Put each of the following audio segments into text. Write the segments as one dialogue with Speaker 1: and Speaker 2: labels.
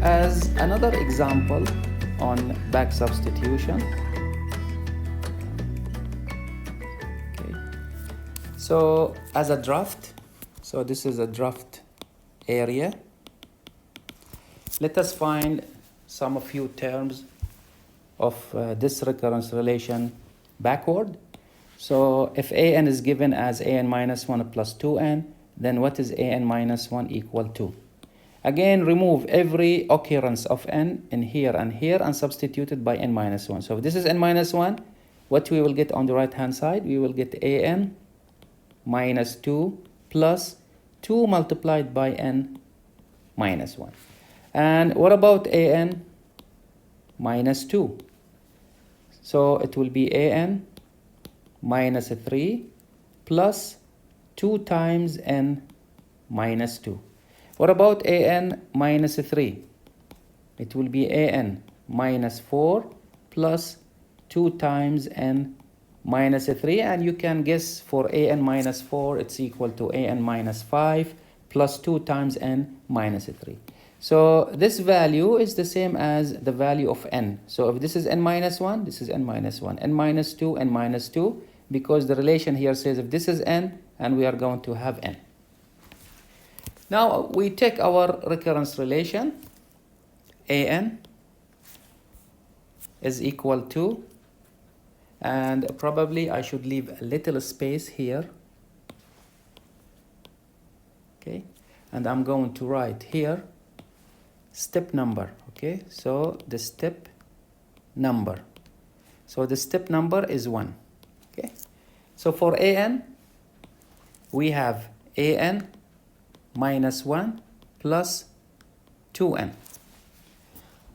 Speaker 1: as another example on back substitution. Okay. So as a draft, so this is a draft area. Let us find some few terms of this recurrence relation backward. So if an is given as an minus 1 plus 2n, then what is an minus 1 equal to? Again, remove every occurrence of n in here and substitute it by n minus 1. So if this is n minus 1, what we will get on the right hand side? We will get an minus 2 plus 2 multiplied by n minus 1. And what about an minus 2? So it will be an minus 3 plus 2 times n minus 2. What about an minus 3? It will be an minus 4 plus 2 times n minus 3. And you can guess for an minus 4, it's equal to an minus 5 plus 2 times n minus 3. So this value is the same as the value of n. So if this is n minus 1, this is n minus 1, n minus 2, n minus 2, because the relation here says if this is n, and we are going to have n. Now we take our recurrence relation, an is equal to, and probably I should leave a little space here. Okay, and I'm going to write here step number. Okay, so the step number. So the step number is 1. Okay, so for an, we have an minus 1 plus 2n.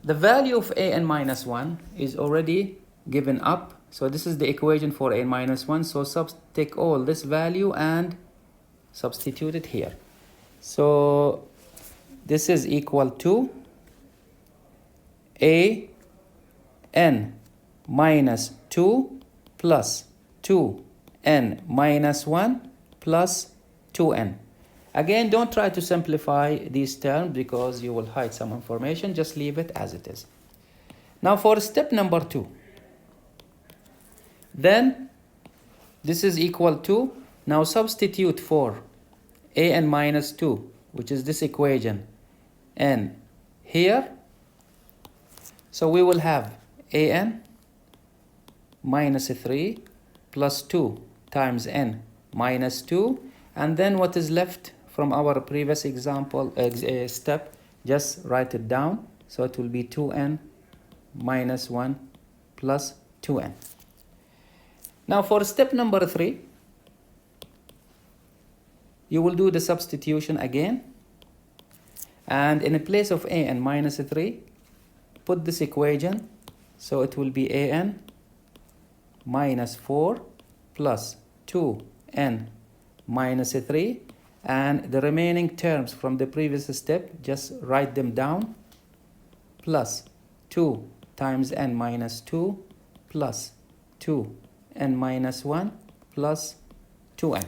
Speaker 1: The value of an minus 1 is already given up. So this is the equation for a minus 1. So take all this value and substitute it here. So this is equal to an minus 2 plus 2n minus 1 plus 2n. Again, don't try to simplify these terms because you will hide some information. Just leave it as it is. Now for step number 2, then this is equal to, now substitute for an minus 2, which is this equation, and here. So we will have an minus 3 plus 2 times n minus 2. And then what is left from our previous example step, just write it down. So it will be 2n minus 1 plus 2n. Now for step number 3, you will do the substitution again. And in place of an minus 3, put this equation. So it will be an minus 4 plus 2n minus 3, and the remaining terms from the previous step, just write them down, plus 2 times n minus 2 plus 2n minus 1 plus 2n.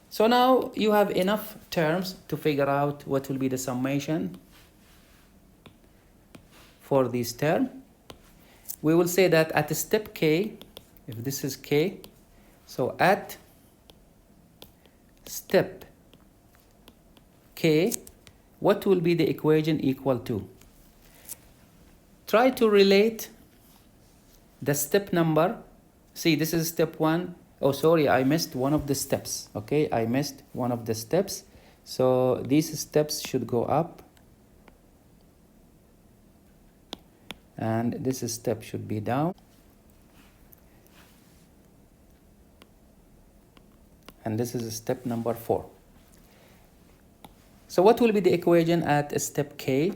Speaker 1: So now you have enough terms to figure out what will be the summation for this term. We will say that at step k, if this is k, so at step k, what will be the equation equal to? Try to relate the step number. See, this is step 1. Oh, sorry, I missed one of the steps. Okay, I missed one of the steps. So these steps should go up, and this step should be down, and this is step number 4. So what will be the equation at step k?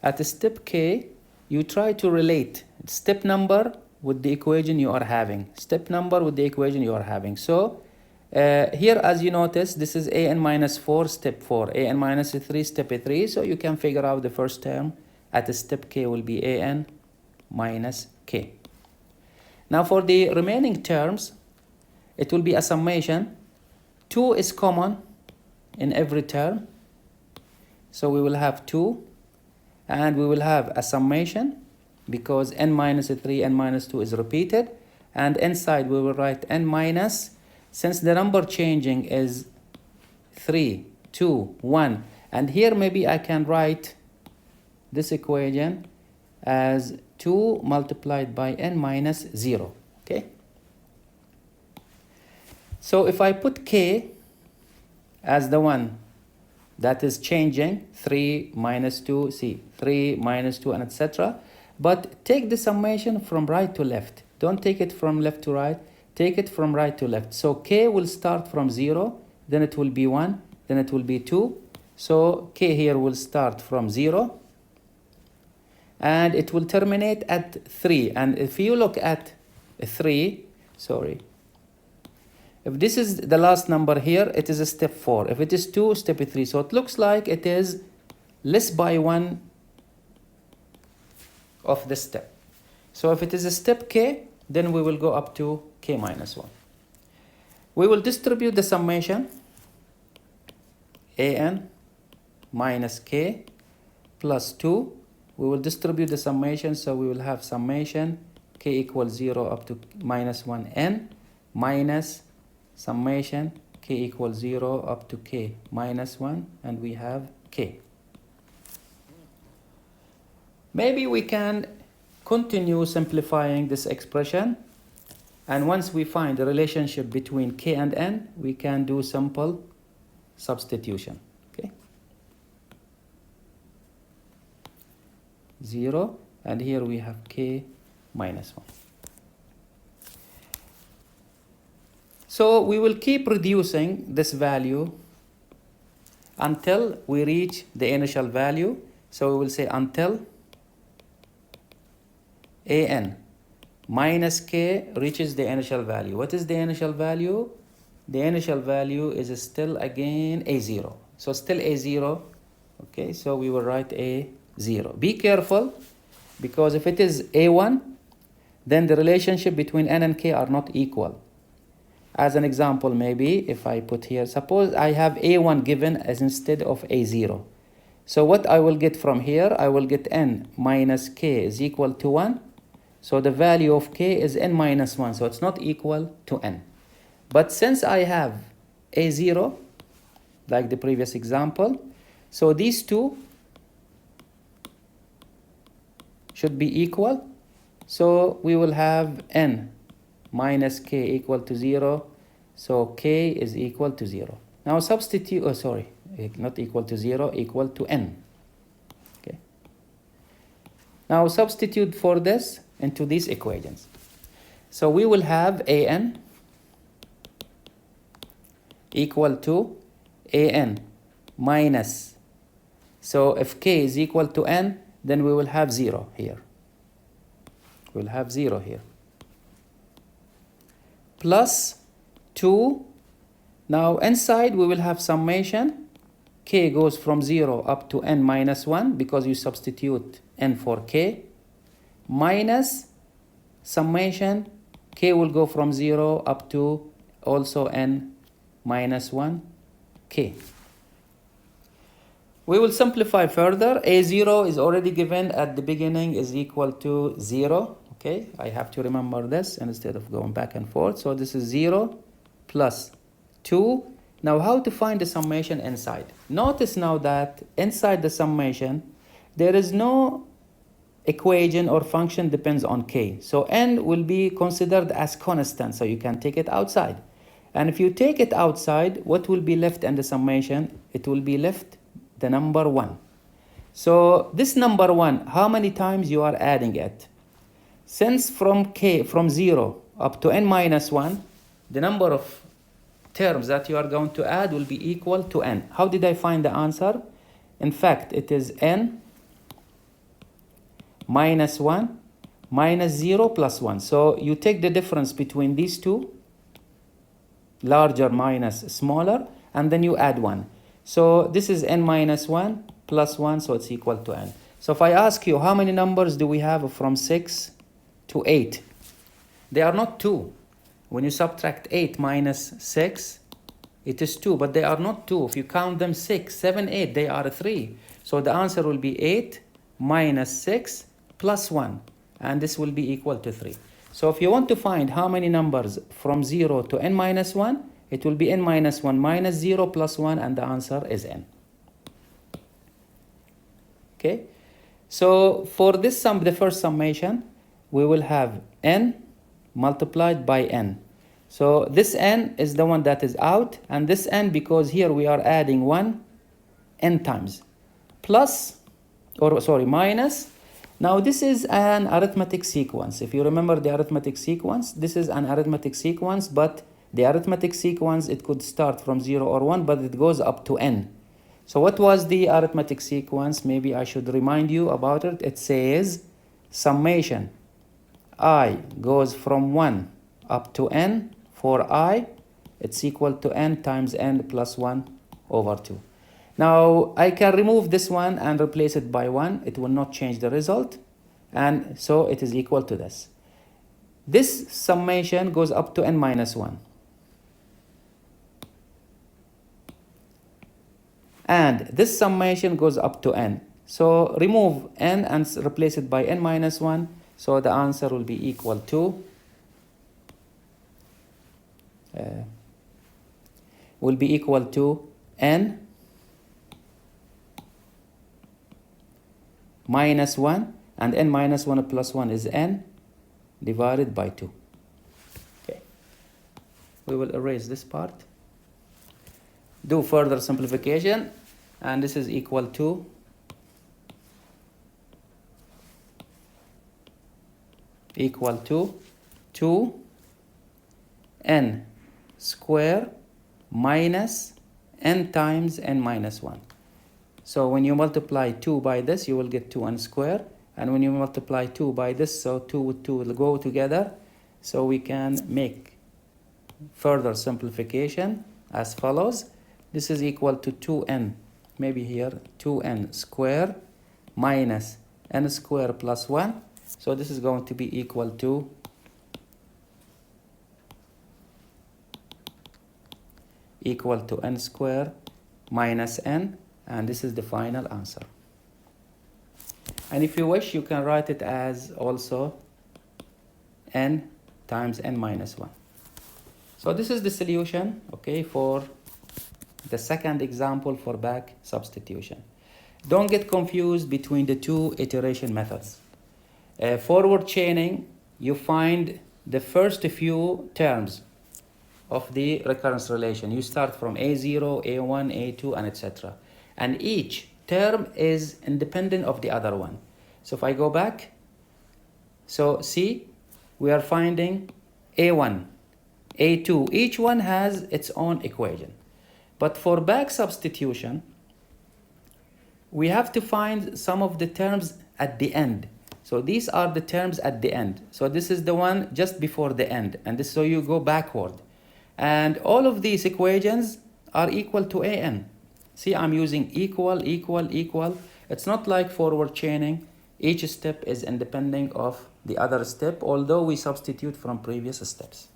Speaker 1: At step k, you try to relate step number with the equation you are having. Step number with the equation you are having. So here, as you notice, this is an minus 4, step 4, an minus 3, step 3. So you can figure out the first term at step k will be an minus k. Now for the remaining terms, it will be a summation. 2 is common in every term. So we will have 2 and we will have a summation because n minus 3, n minus 2 is repeated, and inside we will write n minus, since the number changing is 3, 2, 1, and here maybe I can write this equation as 2 multiplied by n minus 0, okay? So if I put k as the one that is changing, 3 minus 2, see, 3 minus 2, and etc. But take the summation from right to left. Don't take it from left to right. Take it from right to left. So k will start from 0, then it will be 1, then it will be 2. So k here will start from 0, and it will terminate at 3. And if you look at 3, sorry, if this is the last number here, it is a step 4. If it is 2, step 3. So it looks like it is less by 1 of the step. So if it is a step k, then we will go up to k minus 1. We will distribute the summation an minus k plus 2. We will distribute the summation, so we will have summation k equals 0 up to minus 1n minus summation k equals 0 up to k minus 1, and we have k. Maybe we can continue simplifying this expression, and once we find the relationship between k and n, we can do simple substitution, okay? 0, and here we have k minus 1. So we will keep reducing this value until we reach the initial value. So we will say until an minus k reaches the initial value. What is the initial value? The initial value is still again a0. So still a0, okay? So we will write a0. Be careful, because if it is a1, then the relationship between n and k are not equal. As an example, maybe if I put here, suppose I have a1 given as instead of a0. So what I will get from here, I will get n minus k is equal to 1. So the value of k is n minus 1, so it's not equal to n. But since I have a0, like the previous example, so these two should be equal. So we will have n minus k equal to 0, so k is equal to 0. Now substitute, not equal to 0, equal to n. Okay. Now substitute for this into these equations. So we will have an equal to an minus, so if k is equal to n, then we will have 0 here. We'll have 0 here. Plus 2. Now inside we will have summation. K goes from 0 up to n minus 1 because you substitute n for k. Minus summation, k will go from 0 up to also n minus 1 k. We will simplify further. a0 is already given at the beginning is equal to 0. Okay, I have to remember this instead of going back and forth. So this is 0 plus 2. Now how to find the summation inside? Notice now that inside the summation, there is no equation or function depends on k. So n will be considered as constant, so you can take it outside. And if you take it outside, what will be left in the summation? It will be left the number 1. So this number 1, how many times you are adding it? Since from 0 up to n minus 1, the number of terms that you are going to add will be equal to n. How did I find the answer? In fact, it is n minus 1 minus 0 plus 1. So you take the difference between these two, larger minus smaller, and then you add 1. So this is n minus 1 plus 1, so it's equal to n. So if I ask you, how many numbers do we have from 6 to 8? They are not 2. When you subtract 8 minus 6, it is 2, but they are not 2. If you count them 6, 7, 8, they are 3. So the answer will be 8 minus 6 plus 1, and this will be equal to 3. So if you want to find how many numbers from 0 to n minus 1, it will be n minus 1 minus 0 plus 1, and the answer is n. Okay, so for this sum, the first summation, we will have n multiplied by n. So this n is the one that is out, and this n, because here we are adding 1 n times, plus, or sorry, minus. Now this is an arithmetic sequence. If you remember the arithmetic sequence, this is an arithmetic sequence, but the arithmetic sequence, it could start from 0 or 1, but it goes up to n. So what was the arithmetic sequence? Maybe I should remind you about it. It says summation I goes from 1 up to n. For I, it's equal to n times n plus 1 over 2. Now, I can remove this one and replace it by 1. It will not change the result. And so it is equal to this. This summation goes up to n minus 1. And this summation goes up to n. So remove n and replace it by n minus 1. So the answer will be equal to n minus 1, and n minus 1 plus 1 is n divided by 2. Okay, we will erase this part. Do further simplification, and this is equal to equal to 2n square minus n times n minus 1. So when you multiply 2 by this, you will get 2n square. And when you multiply 2 by this, so 2 with 2 will go together. So we can make further simplification as follows. This is equal to 2n, maybe here, 2n square minus n square plus 1. So this is going to be equal to n square minus n, and this is the final answer. And if you wish, you can write it as also n times n minus 1. So this is the solution, okay, for the second example for back substitution. Don't get confused between the two iteration methods. Forward chaining, you find the first few terms of the recurrence relation. You start from A0, A1, A2, and etc. And each term is independent of the other one. So if I go back, so see, we are finding A1, A2. Each one has its own equation. But for back substitution, we have to find some of the terms at the end. So these are the terms at the end. So this is the one just before the end. And this, so you go backward. And all of these equations are equal to an. See, I'm using equal, equal, equal. It's not like forward chaining. Each step is independent of the other step, although we substitute from previous steps.